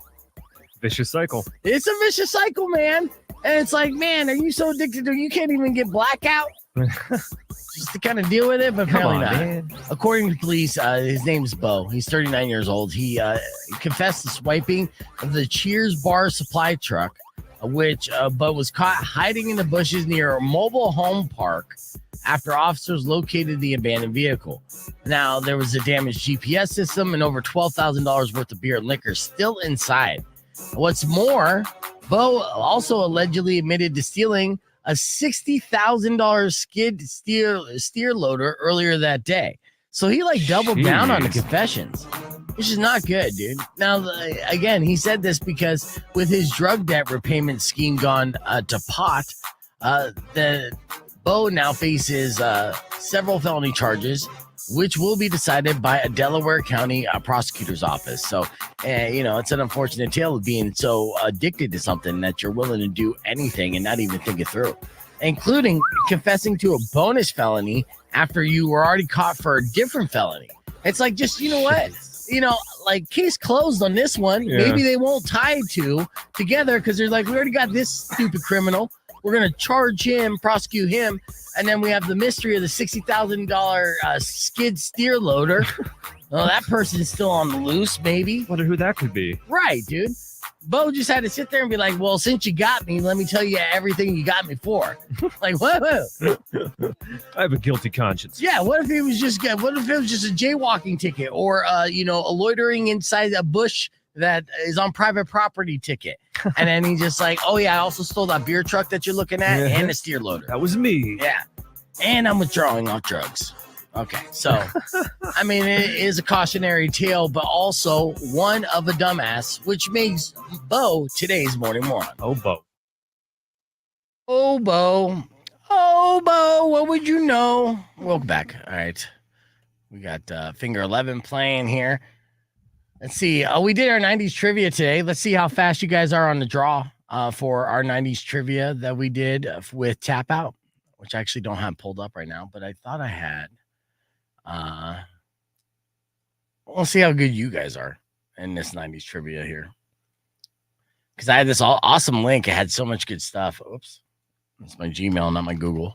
Vicious cycle. It's a vicious cycle, man. And it's like, man, are you so addicted to you can't even get blackout? Just to kind of deal with it, but apparently not. Man. According to police, his name's Bo. He's 39 years old. He confessed to swiping of the Cheers bar supply truck, which Bo was caught hiding in the bushes near a mobile home park after officers located the abandoned vehicle. Now, there was a damaged GPS system and over $12,000 worth of beer and liquor still inside. What's more, Bo also allegedly admitted to stealing a $60,000 skid steer loader earlier that day. So he doubled down on the confessions, which is not good, dude. Now, again, he said this because with his drug debt repayment scheme gone to pot, the Bo now faces several felony charges, which will be decided by a Delaware County prosecutor's office. So, it's an unfortunate tale of being so addicted to something that you're willing to do anything and not even think it through, including confessing to a bonus felony after you were already caught for a different felony. It's like, just, you know what? Case closed on this one. Yeah. Maybe they won't tie two together because they're like, we already got this stupid criminal. We're going to charge him, prosecute him. And then we have the mystery of the $60,000 skid steer loader. Well, that person's still on the loose, maybe. Wonder who that could be. Right, dude. Bo just had to sit there and be like, well, since you got me, let me tell you everything you got me for. Like, what? I have a guilty conscience. Yeah, what if it was just a jaywalking ticket or, a loitering inside a bush that is on private property ticket? And then he's just like, oh, yeah, I also stole that beer truck that you're looking at and a steer loader. That was me. Yeah. And I'm withdrawing off drugs. Okay. So, I mean, it is a cautionary tale, but also one of a dumbass, which makes Bo today's morning moron. Oh, Bo. Oh, Bo. Oh, Bo. What would you know? Welcome back. All right. We got Finger 11 playing here. Let's see. We did our 90s trivia today. Let's see how fast you guys are on the draw for our 90s trivia that we did with Tap Out, which I actually don't have pulled up right now, but I thought I had. We'll see how good you guys are in this 90s trivia here. Because I had this awesome link. It had so much good stuff. Oops. That's my Gmail, not my Google.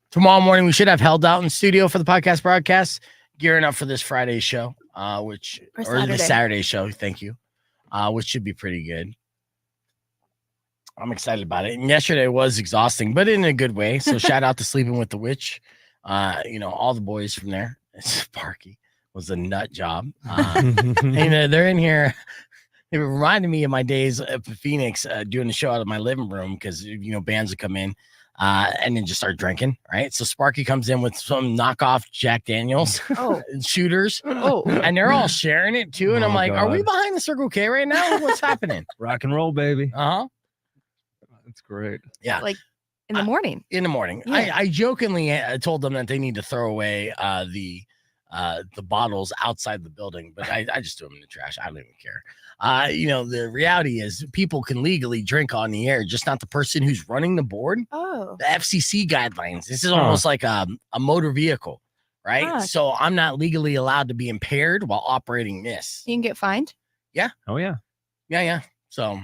Tomorrow morning, we should have Held Out in studio for the podcast broadcast, gearing up for this Friday show, or the Saturday show. Thank you. Which should be pretty good. I'm excited about it. And yesterday was exhausting, but in a good way. So shout out to Sleeping with the Witch. All the boys from there. Sparky was a nut job. They're in here. It reminded me of my days at Phoenix doing the show out of my living room because, bands would come in and then just start drinking, right? So Sparky comes in with some knockoff Jack Daniels shooters. Oh, and they're all sharing it too. And I'm like, God. Are we behind the Circle K right now? What's happening? Rock and roll, baby. Uh-huh. That's great. Yeah. Like in the morning. In the morning. Yeah. I jokingly told them that they need to throw away the bottles outside the building, but I just threw them in the trash. I don't even care. The reality is people can legally drink on the air, just not the person who's running the board. Oh. The FCC guidelines. This is almost like a motor vehicle, right? Ah. So I'm not legally allowed to be impaired while operating this. You can get fined? Oh, yeah. Yeah. So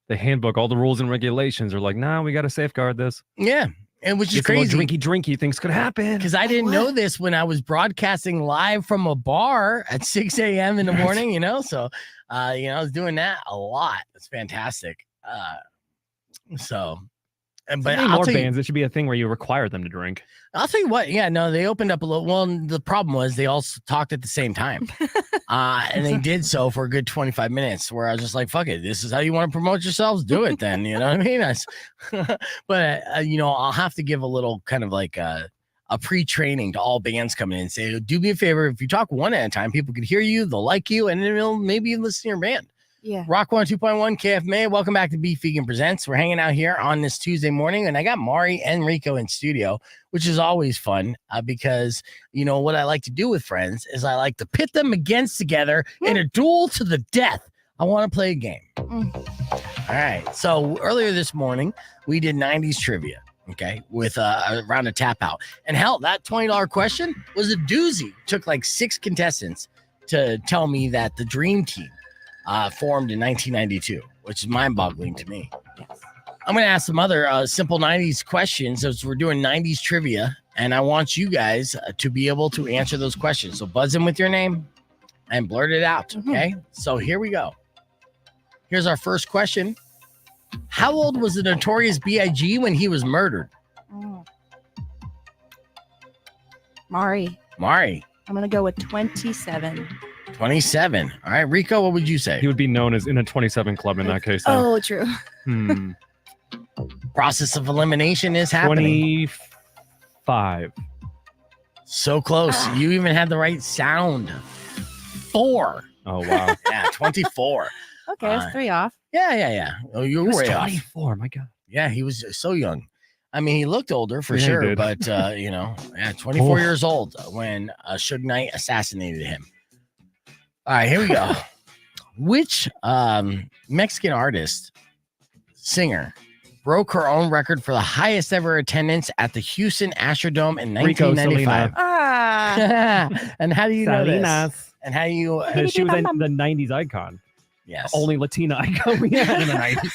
The handbook, all the rules and regulations are like, nah, we got to safeguard this. yeah, and which is Just little crazy. drinky things could happen. Because I didn't know this when I was broadcasting live from a bar at 6 a.m. in the morning, So, I was doing that a lot. It's fantastic. But Any more bands, it should be a thing where you require them to drink. I'll tell you what. Yeah, no, they opened up a little. Well, the problem was they all talked at the same time. And they did so for a good 25 minutes where I was just like, fuck it. This is how you want to promote yourselves? Do it then. You know what I mean? But I'll have to give a little kind of like a pre-training to all bands coming in and say, do me a favor. If you talk one at a time, people can hear you, they'll like you, and then they'll maybe listen to your band. Yeah. Rock 102.1 KFMA. Welcome back to Beef Vegan Presents. We're hanging out here on this Tuesday morning, and I got Mari and Rico in studio, which is always fun because, what I like to do with friends is I like to pit them against together in a duel to the death. I want to play a game. All right. So earlier this morning, we did 90s trivia, okay, with a round of tap out. And hell, that $20 question was a doozy. Took like 6 contestants to tell me that the Dream Team formed in 1992, which is mind-boggling to me. Yes. I'm going to ask some other simple 90s questions as we're doing 90s trivia, and I want you guys to be able to answer those questions. So buzz in with your name and blurt it out, okay? So here we go. Here's our first question. How old was the Notorious B.I.G. when he was murdered? Mari. I'm going to go with 27. 27. All right, Rico, what would you say? He would be known as in a 27 club in that case. Oh, true. Process of elimination is happening. 25. So close. You even had the right sound. 4. Oh, wow. Yeah, 24. Okay, that's 3 off. Yeah. Oh, you were way off. 24, my God. Yeah, he was so young. I mean, he looked older for Yeah, he sure, did. but 24 years old when Suge Knight assassinated him. All right, here we go. Which Mexican artist, singer, broke her own record for the highest ever attendance at the Houston Astrodome in 1995? And how do you know this? And how do you? She was the 90s icon. Yes. Only Latina icon we had in the 90s.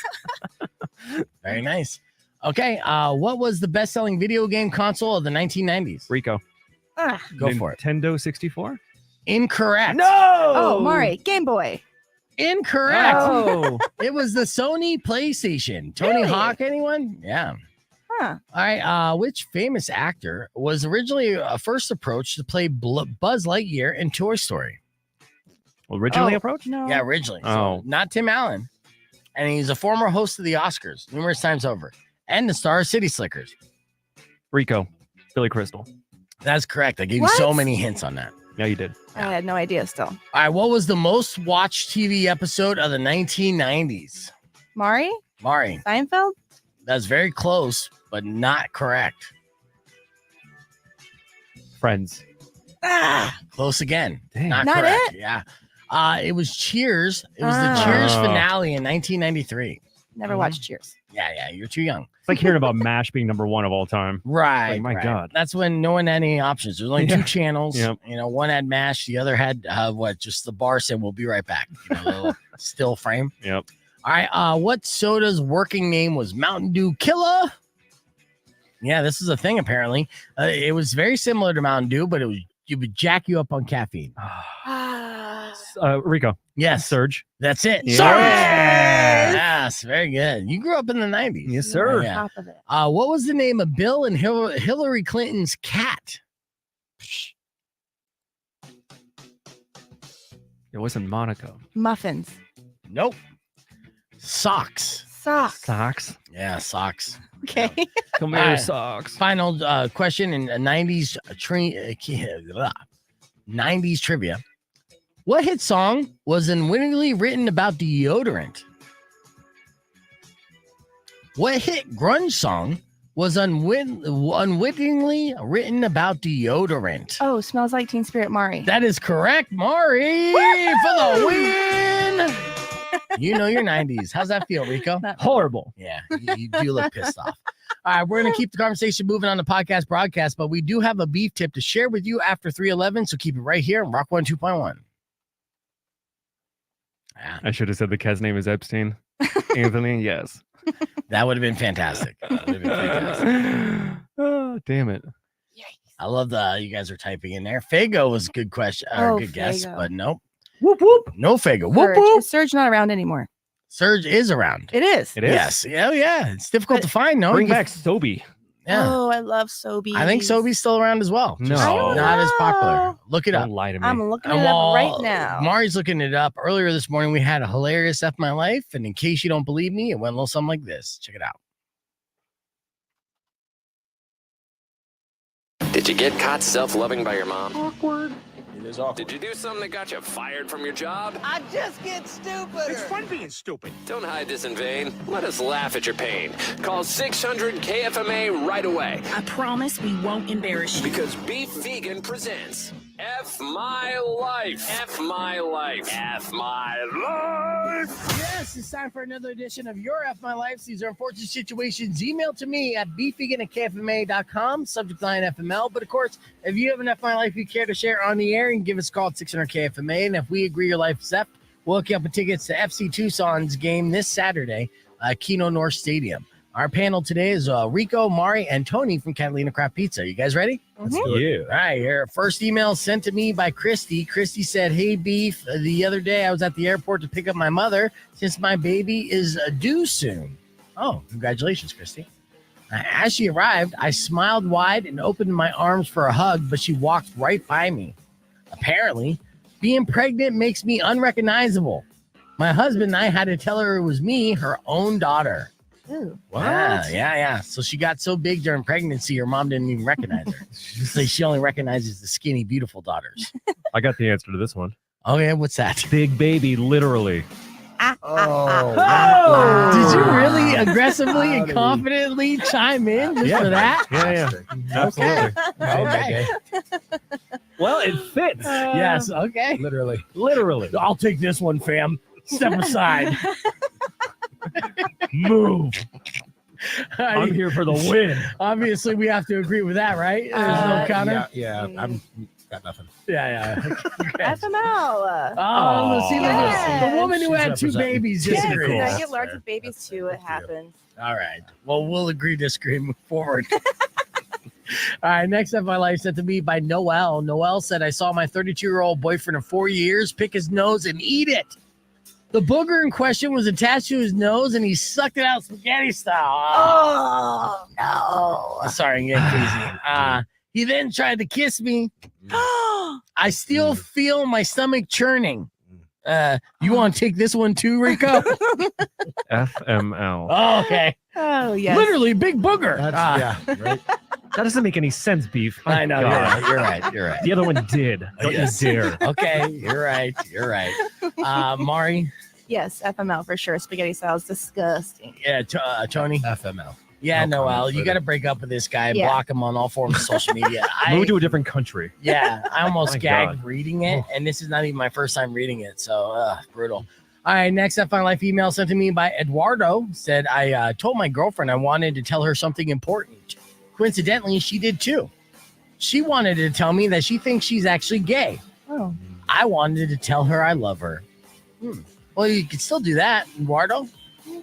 Very nice. Okay. What was the best-selling video game console of the 1990s? Rico. Go for it. Nintendo 64? Incorrect. No! Oh, Mari. Game Boy. Incorrect. Oh. It was the Sony PlayStation. Tony Hawk, anyone? Yeah. Huh. All right. Which famous actor was originally first approached to play Buzz Lightyear in Toy Story? Originally approached? No. Yeah, originally. Oh. So not Tim Allen. And he's a former host of the Oscars numerous times over. And the star of City Slickers. Rico. Billy Crystal. That's correct. I gave you so many hints on that. Yeah, you did. I had no idea still. All right. What was the most watched TV episode of the 1990s? Mari? Seinfeld? That's very close, but not correct. Friends. Close again. Dang. Not Not correct. it? Yeah. It was Cheers. It was the Cheers finale in 1993. Never watched Cheers. Yeah. You're too young. It's like hearing about MASH being number 1 of all time. Right. Like, my God. That's when no one had any options. There's only 2 channels. Yep. One had MASH. The other had just the bar said, "We'll be right back." The little still frame. Yep. All right. What soda's working name was Mountain Dew Killer? Yeah, this is a thing apparently. It was very similar to Mountain Dew, but it would jack you up on caffeine. Rico. Yes. Surge. That's it. Yes. Surge! Yes, very good. You grew up in the 90s. Yes, sir. Yeah. Top of it. What was the name of Bill and Hillary Clinton's cat? It wasn't Monaco. Muffins. Nope. Socks. Socks. Yeah, socks. Okay. Come All here, right. socks. Final question in 90s 90s trivia. What hit song was unwittingly written about deodorant? What hit grunge song was unwittingly written about deodorant. Oh, smells like Teen Spirit Mari. That is correct, Mari, for the win. You know your 90s. How's that feel, Rico? Horrible. Yeah, you do look pissed off. All right, we're going to keep the conversation moving on the podcast broadcast, but we do have a beef tip to share with you after 311, so keep it right here on Rock 102.1. Yeah. I should have said the cat's name is Epstein. Anthony, yes. That would have been fantastic. Oh, damn it. I love you guys are typing in there. Fago was a good question, good guess, Fago. but nope. Whoop, whoop. No Fago. Whoop, Surge. whoop. Is Surge not around anymore? Surge is around. It is. It is. Yes. Yeah. It's difficult to find. No, Bring back Sobe. Yeah. Oh, I love Sobe. I think Sobe's still around as well. No. Just I don't not as popular. know. Look it Don't up. lie to me. I'm looking And it up while right now. Mari's looking it up. Earlier this morning, we had a hilarious F My Life. And in case you don't believe me, it went a little something like this. Check it out. Did you get caught self-loving by your mom? Awkward. It is awkward. Did you do something that got you fired from your job? I just get stupider. It's fun being stupid. Don't hide this in vain. Let us laugh at your pain. Call 600-KFMA right away. I promise we won't embarrass you. Because Beef Vegan presents F My Life. F My Life. F My Life. Yes, it's time for another edition of Your F My Life. These are unfortunate situations. Email to me at beefvegan@kfma.com. Subject line FML. But of course, if you have an F My Life you care to share on the air, you can give us a call at 600-KFMA. And if we agree your life is F, we'll hook you up with tickets to FC Tucson's game this Saturday, Keno North Stadium. Our panel today is Rico, Mari, and Tony from Catalina Craft Pizza. You guys ready? Let's do it. All right, here. First email sent to me by Christy. Christy said, "Hey, Beef, the other day I was at the airport to pick up my mother since my baby is due soon." Oh, congratulations, Christy. As she arrived, I smiled wide and opened my arms for a hug, but she walked right by me. Apparently, being pregnant makes me unrecognizable. My husband and I had to tell her it was me, her own daughter. Ooh. Yeah. So she got so big during pregnancy, her mom didn't even recognize her. So she only recognizes the skinny, beautiful daughters. I got the answer to this one. Oh, yeah, what's that? Big baby, literally. Did you really aggressively and confidently chime in just for that? Yeah. Absolutely. Okay. Well, it fits. Yes, okay. Literally. I'll take this one, fam. Step aside. Move. I'm here for the win. Obviously, we have to agree with that, right? There's no counter. Yeah, I'm got nothing. Yeah. FML. Oh, see, look at Yes. the woman who had two She's representing. babies Yes, disagrees. I That's get large fair. with babies too. It happens. All right. Well, we'll agree, disagree, move forward. All right. Next up, my life sent to me by Noel. Noel said, "I saw my 32-year-old boyfriend of 4 years pick his nose and eat it. The booger in question was attached to his nose, and he sucked it out spaghetti style." Oh, no. Sorry, I'm getting crazy. He then tried to kiss me. I still feel my stomach churning. You want to take this one too, Rico? FML. Oh, okay. Oh, yes. Literally, big booger. Right. That doesn't make any sense, Beef. I know. God. You're right. The other one did. Don't Yes. you dare. Okay, you're right. Mari? Yes, FML for sure. Spaghetti style is disgusting. Yeah, Tony? FML. Yeah, No Noel, comment you further. got to break up with this guy, Yeah. block him on all forms of social media. Move to a different country. Yeah, I almost My gagged God. reading it, and this is not even my first time reading it, so brutal. All right, next up on life email sent to me by Eduardo said, "I told my girlfriend I wanted to tell her something important. Coincidentally, she did too. She wanted to tell me that she thinks she's actually gay. Oh. I wanted to tell her I love her. Well, you can still do that, Eduardo,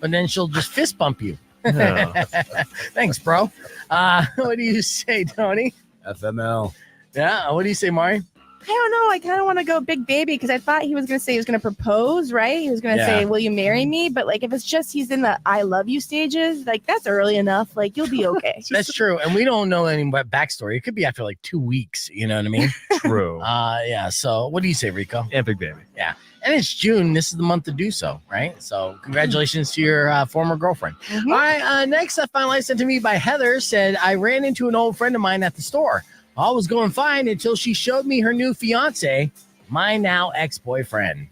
but then she'll just fist bump you. No. Thanks, bro. What do you say, Tony? FML. Yeah, what do you say, Mari? I don't know. I kind of want to go big baby because I thought he was going to say he was going to propose, right? He was going to say, "Will you marry me?" But like, if it's just he's in the "I love you" stages, like that's early enough. Like you'll be okay. That's true, and we don't know any backstory. It could be after like 2 weeks. You know what I mean? True. Yeah. So, what do you say, Rico? And big baby. And it's June. This is the month to do so, right? So, congratulations to your former girlfriend. Mhm. All right. Next up, finally sent to me by Heather said, "I ran into an old friend of mine at the store. All was going fine until she showed me her new fiance, my now ex-boyfriend."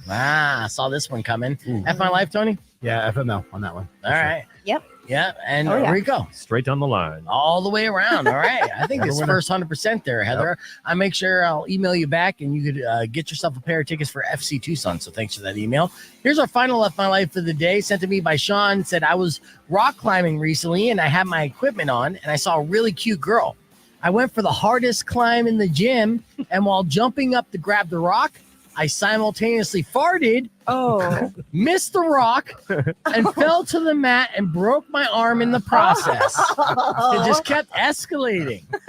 Saw this one coming. F my life, Tony. Yeah, FML on that one. All right. Yep. Yeah, and Oh, yeah. Rico. Straight down the line. All the way around. All right. I think it's first 100% there, Heather. Yep. I make sure I'll email you back and you could get yourself a pair of tickets for FC Tucson. So thanks for that email. Here's our final Left My Life for the day, sent to me by Sean. Said, I was rock climbing recently and I had my equipment on and I saw a really cute girl. I went for the hardest climb in the gym. And while jumping up to grab the rock, I simultaneously farted, missed the rock, and fell to the mat and broke my arm in the process. It just kept escalating. All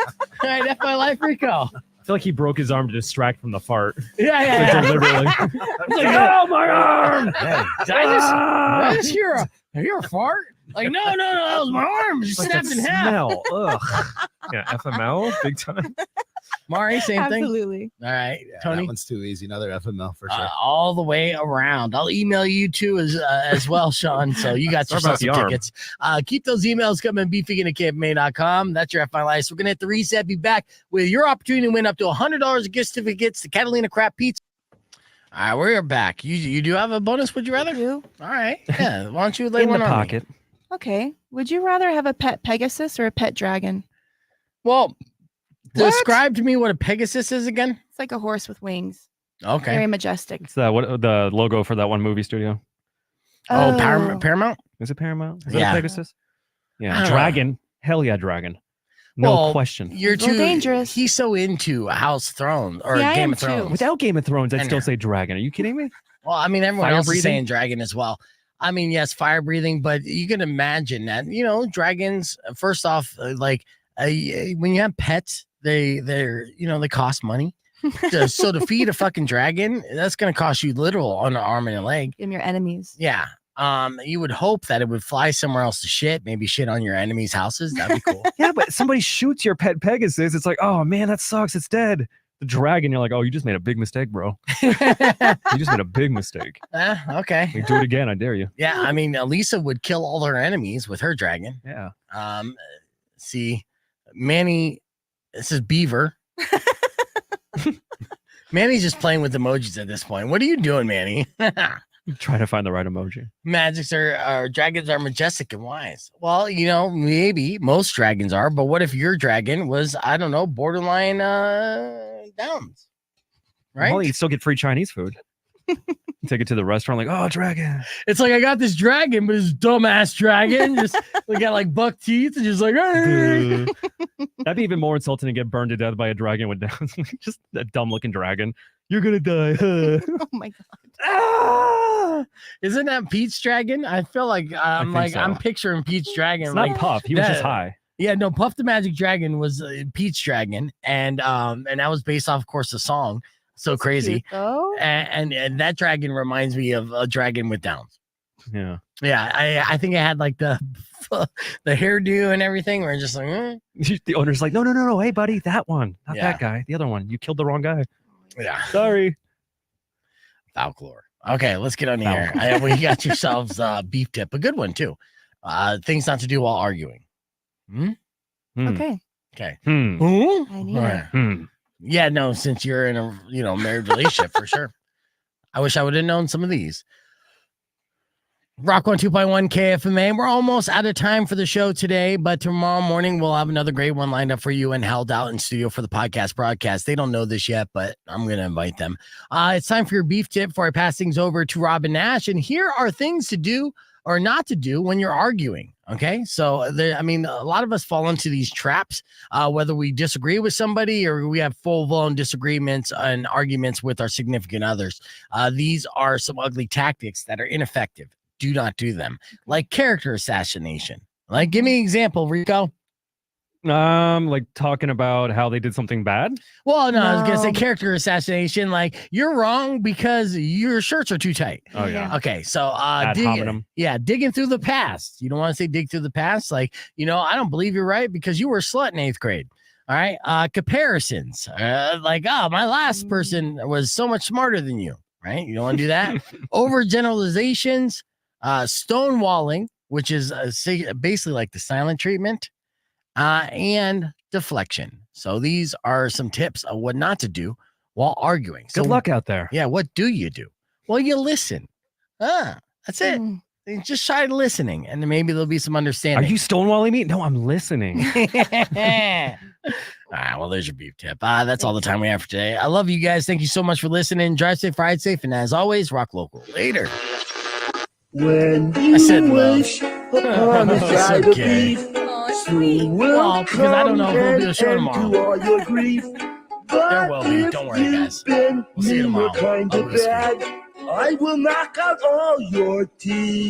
right, that's my life, Rico. I feel like he broke his arm to distract from the fart. Yeah. Deliberately. It's like, oh, my arm! Hey, did I just hear a fart? Like, no, that was my arm. Just like snapped in half. Smell. Ugh. Yeah, FML, big time. Mari, same thing? Absolutely. All right, Yeah, Tony? that one's too easy. Another FML for sure. All the way around. I'll email you too as well, Sean. So you got yourself some tickets. Keep those emails coming, beefvegan@kfma.com. That's your FML Life. So we're going to hit the reset. Be back with your opportunity to win up to $100 of gift certificates to Catalina Crap Pizza. All right, we're back. You do have a bonus, would you rather? I do. All right. Yeah. Why don't you lay in one the on pocket? Me? Okay. Would you rather have a pet Pegasus or a pet dragon? Well, describe to me what a Pegasus is again. It's like a horse with wings. Okay. Very majestic. It's the logo for that one movie studio. Oh, Paramount? Is it Paramount? Is Yeah. that Pegasus? Yeah. Dragon. Hell yeah, dragon. No Well, question. You're It's a little dangerous. He's so into House of Thrones or Yeah, I Game am of Thrones. too. Without Game of Thrones, I'd I still know. say dragon. Are you kidding me? Well, I mean, everyone Fire else is breathing? saying dragon as well. I mean, yes, fire breathing, but you can imagine that, dragons, first off, when you have pets, they cost money. So to feed a fucking dragon, that's going to cost you literal on an arm and a leg. Give them your enemies. Yeah. You would hope that it would fly somewhere else to shit, maybe shit on your enemies' houses. That'd be cool. Yeah, but somebody shoots your pet Pegasus. It's like, oh man, that sucks. It's dead. The dragon, you're like, oh, you just made a big mistake, bro. You just made a big mistake. Okay. Like, do it again. I dare you. Yeah, I mean, Elisa would kill all her enemies with her dragon. Yeah. See, Manny, this is Beaver. Manny's just playing with emojis at this point. What are you doing, Manny? Try to find the right emoji. Magics dragons are majestic and wise. Well, maybe most dragons are, but what if your dragon was, I don't know, borderline Downs? Right? Well, you still get free Chinese food. Take it to the restaurant, like, oh, dragon. It's like I got this dragon, but it's dumbass dragon. Just got like buck teeth and just like, "Arr." That'd be even more insulting to get burned to death by a dragon with Downs. Just a dumb looking dragon. You're gonna die. Oh my god. Ah! Isn't that Pete's dragon? I feel like I'm picturing Pete's dragon. It's like not Puff. He was just high. Yeah, no, Puff the Magic Dragon was Pete's dragon, and that was based off, of course, the song. So that's crazy. Cute, though. And that dragon reminds me of a dragon with Downs. Yeah. Yeah, I think it had like the hairdo and everything. We're just like, The owner's like, no. Hey, buddy, that one. Not that guy. The other one. You killed the wrong guy. Yeah. Sorry. Folklore. Okay, let's get on here. We got yourselves beef tip. A good one, too. Things not to do while arguing. Okay. Okay. I need it. Yeah, no, since you're in a married relationship, for sure. I wish I would have known some of these. Rock 102.1 KFMA. We're almost out of time for the show today, but tomorrow morning we'll have another great one lined up for you and held out in studio for the podcast broadcast. They don't know this yet, but I'm going to invite them. It's time for your beef tip before I pass things over to Robin Nash. And here are things to do or not to do when you're arguing. Okay. So a lot of us fall into these traps, whether we disagree with somebody or we have full blown disagreements and arguments with our significant others. These are some ugly tactics that are ineffective. Do not do them. Like character assassination. Like, give me an example, Rico. Like talking about how they did something bad. Well, no, I was gonna say character assassination. Like, you're wrong because your shirts are too tight. Oh yeah. Okay, so digging through the past. You don't want to say dig through the past. Like, I don't believe you're right because you were a slut in 8th grade. All right. Comparisons. My last person was so much smarter than you. Right. You don't want to do that. Overgeneralizations, stonewalling, which is basically like the silent treatment. And deflection. So these are some tips of what not to do while arguing. Good luck out there. Yeah. What do you do? Well, you listen. That's it. Just try listening, and then maybe there'll be some Are understanding. you stonewalling me? No, I'm listening. All right, well, there's your beef tip. That's all the time we have for today. I love you guys. Thank you so much for listening. Drive safe, ride safe, and as always, rock local. Later. When I said love. wish upon the It's side okay. of beef, soon will Well, because I don't know if we'll do a come show and tomorrow. end to all your grief. There will be. Don't worry, guys. Been We'll see you tomorrow. kind Over of the screen. bad. I will knock out all your teeth.